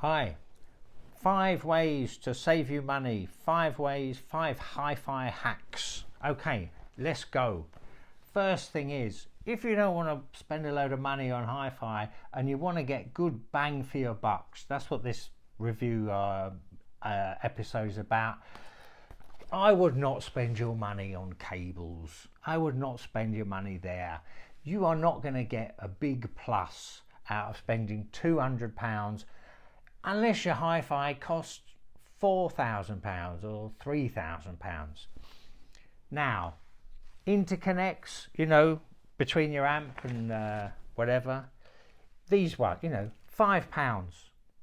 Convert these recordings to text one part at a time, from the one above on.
Hi, 5 ways to save you money. 5 ways, 5 hi-fi hacks. Okay, let's go. First thing is, if you don't want to spend a load of money on hi-fi and you want to get good bang for your bucks, that's what this review episode is about. I would not spend your money on cables. I would not spend your money there. You are not going to get a big plus out of spending £200 unless your hi-fi costs £4,000 or £3,000. Now, interconnects, between your amp and whatever, these ones, £5.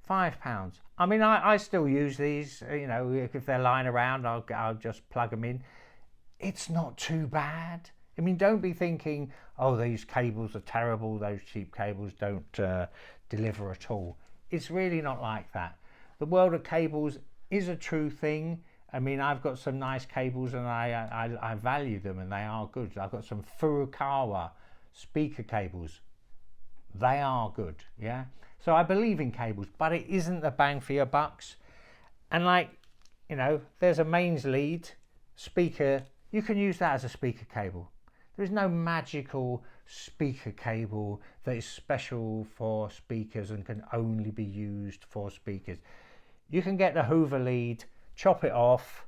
£5. I mean, I still use these, if they're lying around, I'll just plug them in. It's not too bad. I mean, don't be thinking, oh, these cables are terrible, those cheap cables don't deliver at all. It's really not like that. The world of cables is a true thing. I mean, I've got some nice cables and I value them and they are good. I've got some Furukawa speaker cables. They are good, yeah? So I believe in cables, but it isn't the bang for your bucks. And there's a mains lead speaker. You can use that as a speaker cable. There is no magical speaker cable that is special for speakers and can only be used for speakers. You can get the Hoover lead, chop it off,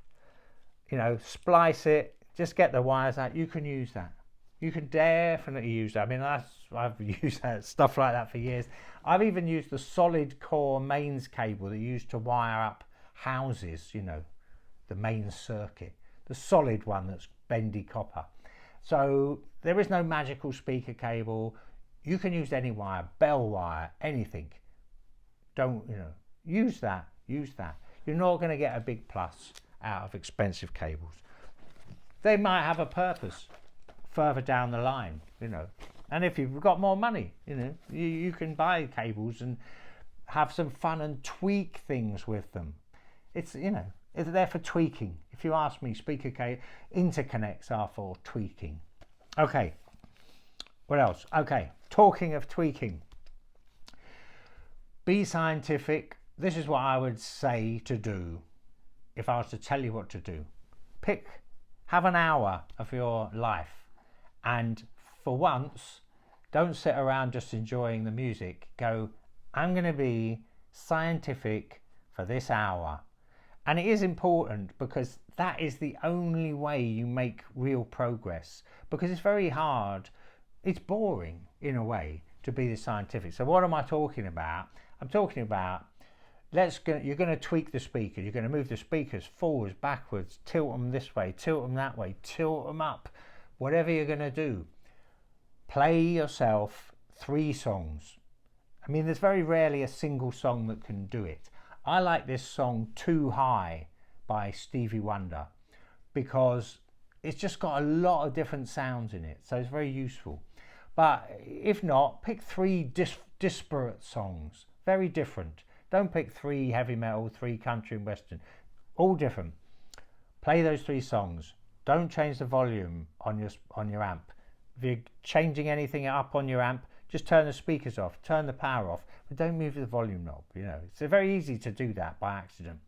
splice it, just get the wires out. You can use that. You can definitely use that. I mean, I've used stuff like that for years. I've even used the solid core mains cable that you use to wire up houses, the main circuit, the solid one that's bendy copper. So there is no magical speaker cable. You can use any wire, bell wire, anything. Use that. You're not going to get a big plus out of expensive cables. They might have a purpose further down the line, and if you've got more money, you can buy cables and have some fun and tweak things with them. It's there for tweaking. If you ask me, speaker cable interconnects are for tweaking. Okay, what else? Okay, talking of tweaking, be scientific. This is what I would say to do if I was to tell you what to do. Have an hour of your life, and for once, don't sit around just enjoying the music. Go, I'm going to be scientific for this hour. And it is important because that is the only way you make real progress, because it's very hard. It's boring in a way to be the scientific. So what am I talking about? I'm talking about you're going to tweak the speaker. You're going to move the speakers forwards, backwards, tilt them this way, tilt them that way, tilt them up. Whatever you're going to do, play yourself 3 songs. I mean, there's very rarely a single song that can do it. I like this song Too High by Stevie Wonder because it's just got a lot of different sounds in it, so it's very useful. But if not, pick 3 disparate songs, very different. Don't pick 3 heavy metal, 3 country and western, all different. Play those 3 songs. Don't change the volume on your amp. If you're changing anything up on your amp, just turn the speakers off, turn the power off, but don't move the volume knob. It's very easy to do that by accident.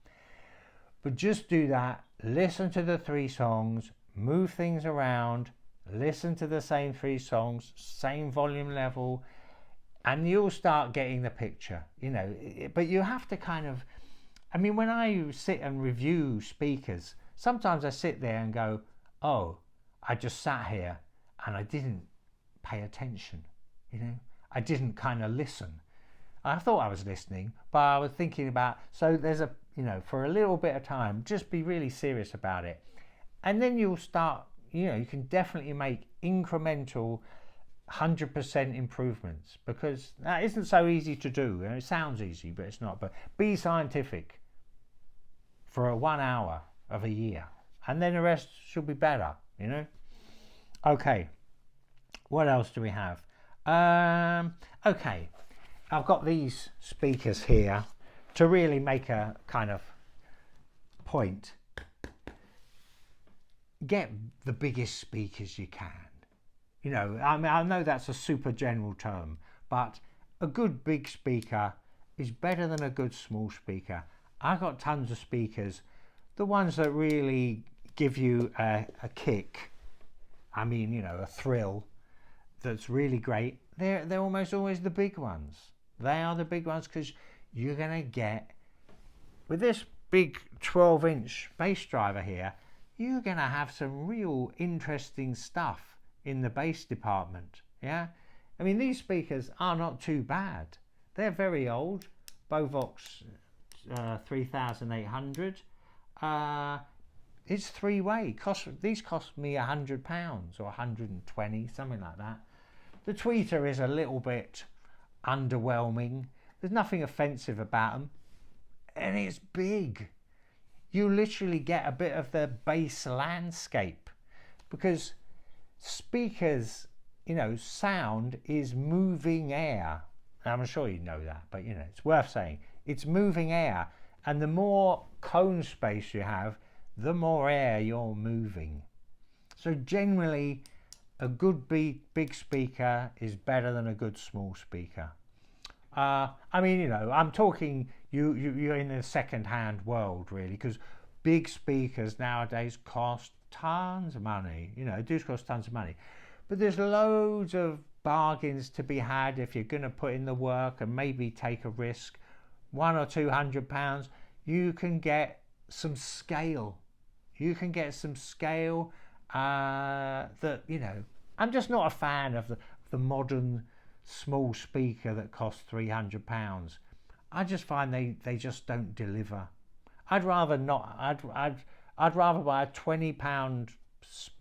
But just do that, listen to the 3 songs, move things around, listen to the same 3 songs, same volume level, and you'll start getting the picture, But you have to when I sit and review speakers, sometimes I sit there and go, oh, I just sat here and I didn't pay attention, I didn't listen. I thought I was listening, but I was thinking about, so there's for a little bit of time, just be really serious about it. And then you'll start, you can definitely make incremental 100% improvements, because that isn't so easy to do. It sounds easy, but it's not. But be scientific for 1 hour of a year, and then the rest should be better, Okay, what else do we have? Okay, I've got these speakers here to really make a kind of point. Get the biggest speakers you can. I know that's a super general term, but a good big speaker is better than a good small speaker. I got tons of speakers. The ones that really give you a kick, I mean, you know, a thrill, that's really great, they're almost always the big ones. They are the big ones, because you're going to get, with this big 12-inch bass driver here, you're going to have some real interesting stuff in the bass department. Yeah, I mean, these speakers are not too bad. They're very old. Bovox 3800. It's three-way. These cost me £100 or 120, something like that. The tweeter is a little bit underwhelming. There's nothing offensive about them, and it's big. You literally get a bit of the bass landscape, because speakers, you know, sound is moving air. I'm sure you know that, but you know, it's worth saying. It's moving air, and the more cone space you have, the more air you're moving. So generally, a good big speaker is better than a good small speaker. I mean, you know, I'm talking you're in the second-hand world, really, because big speakers nowadays cost tons of money. You know, it does cost tons of money, but there's loads of bargains to be had if you're going to put in the work and maybe take a risk. £100 or £200, you can get some scale. You can get some scale that, you know, I'm just not a fan of the modern small speaker that costs £300. I just find they just don't deliver. I'd rather not. I'd rather buy a £20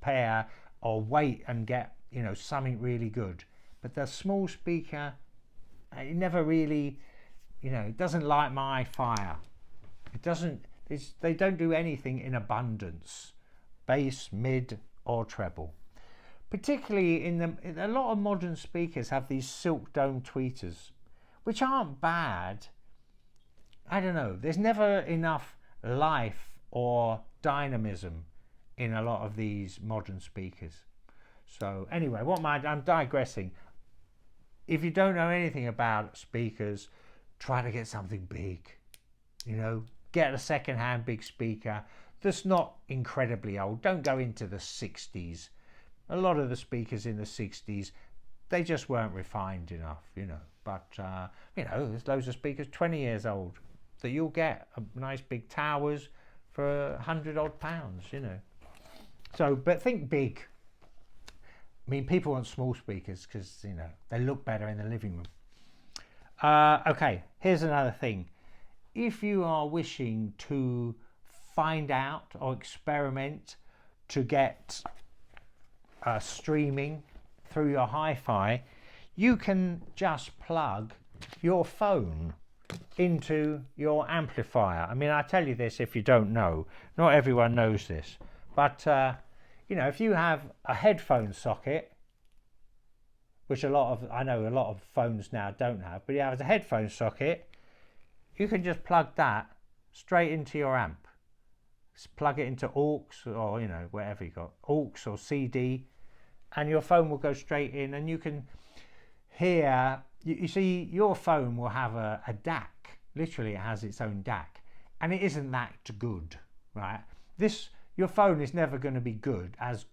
pair, or wait and get, you know, something really good. But the small speaker, it never really, you know, it doesn't light my fire. It doesn't. They don't do anything in abundance, bass, mid, or treble. Particularly a lot of modern speakers have these silk dome tweeters, which aren't bad. I don't know. There's never enough life or dynamism in a lot of these modern speakers. So anyway, I'm digressing. If you don't know anything about speakers, try to get something big. You know, get a second-hand big speaker that's not incredibly old. Don't go into the 60s. A lot of the speakers in the 60s, they just weren't refined enough, you know. But, you know, there's loads of speakers 20 years old that you'll get nice big towers for £100 odd, you know. So, but think big. I mean, people want small speakers because, you know, they look better in the living room. Okay, here's another thing. If you are wishing to find out or experiment to get streaming through your hi-fi, you can just plug your phone into your amplifier. I mean, I tell you this if you don't know. Not everyone knows this. But, you know, if you have a headphone socket, which I know a lot of phones now don't have, but you have a headphone socket, you can just plug that straight into your amp. Just plug it into aux, or, you know, whatever you got, aux or CD, and your phone will go straight in, and you can hear, you see, your phone will have a DAC. Literally, it has its own DAC, and it isn't that good, right? Your phone is never going to be good as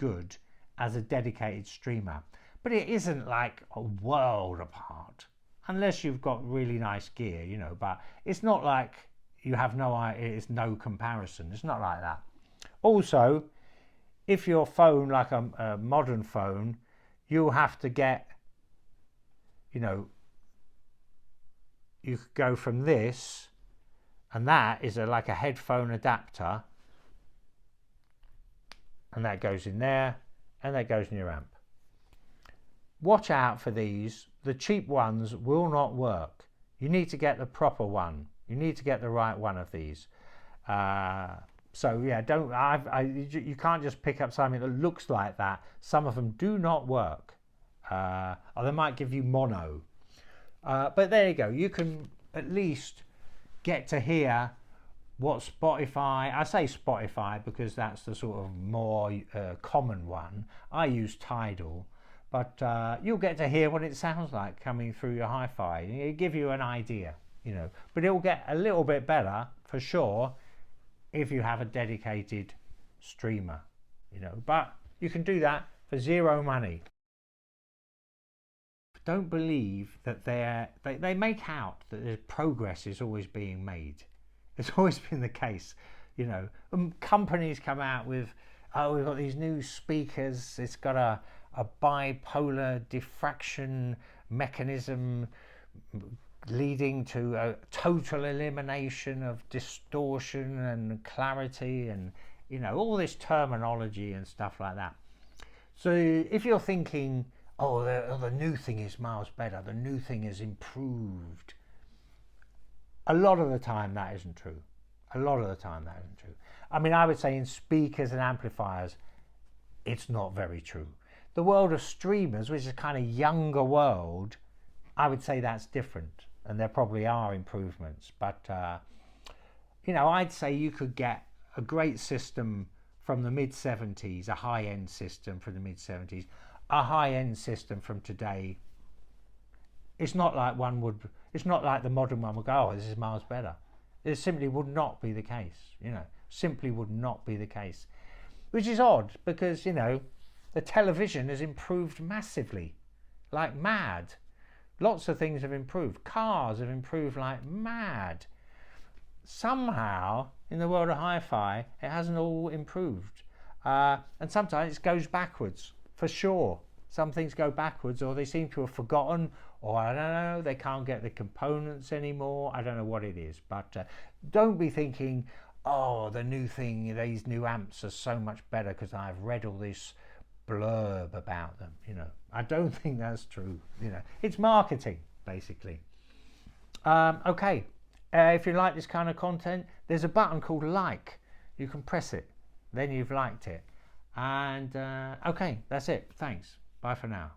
a dedicated streamer, but it isn't like a world apart, unless you've got really nice gear, you know. But it's not like you have no idea, it's no comparison. It's not like that. Also, if your phone, like a modern phone, you'll have to get, you know, you could go from this, and that is like a headphone adapter, and that goes in there, and that goes in your amp. Watch out for these. The cheap ones will not work. You need to get the proper one. You need to get the right one of these. So yeah, you can't just pick up something that looks like that. Some of them do not work, or they might give you mono. But there you go. You can at least get to hear what Spotify, I say Spotify because that's the sort of more common one. I use Tidal, but you'll get to hear what it sounds like coming through your hi-fi. It'll give you an idea, you know, but it will get a little bit better for sure if you have a dedicated streamer, you know, but you can do that for zero money. Don't believe that they make out that the progress is always being made. It's always been the case, you know. Companies come out with, oh, we've got these new speakers, it's got a bipolar diffraction mechanism leading to a total elimination of distortion and clarity, and, you know, all this terminology and stuff like that. So if you're thinking, oh, the new thing is miles better, the new thing is improved, a lot of the time that isn't true. A lot of the time that isn't true. I mean, I would say in speakers and amplifiers, it's not very true. The world of streamers, which is a kind of younger world, I would say that's different, and there probably are improvements. But, you know, I'd say you could get a great system from the mid-70s, a high-end system from the mid-70s, a high-end system from today. It's not like it's not like the modern one would go, oh, this is miles better. It simply would not be the case, you know, simply would not be the case. Which is odd because, you know, the television has improved massively, like mad. Lots of things have improved. Cars have improved like mad. Somehow, in the world of hi-fi, it hasn't all improved. And sometimes it goes backwards, for sure. Some things go backwards, or they seem to have forgotten, or I don't know, they can't get the components anymore. I don't know what it is. But don't be thinking, oh, the new thing, these new amps are so much better because I've read all this blurb about them, you know. I don't think that's true, you know. It's marketing, basically. Okay, if you like this kind of content, there's a button called like. You can press it, then you've liked it. And okay, that's it. Thanks. Bye for now.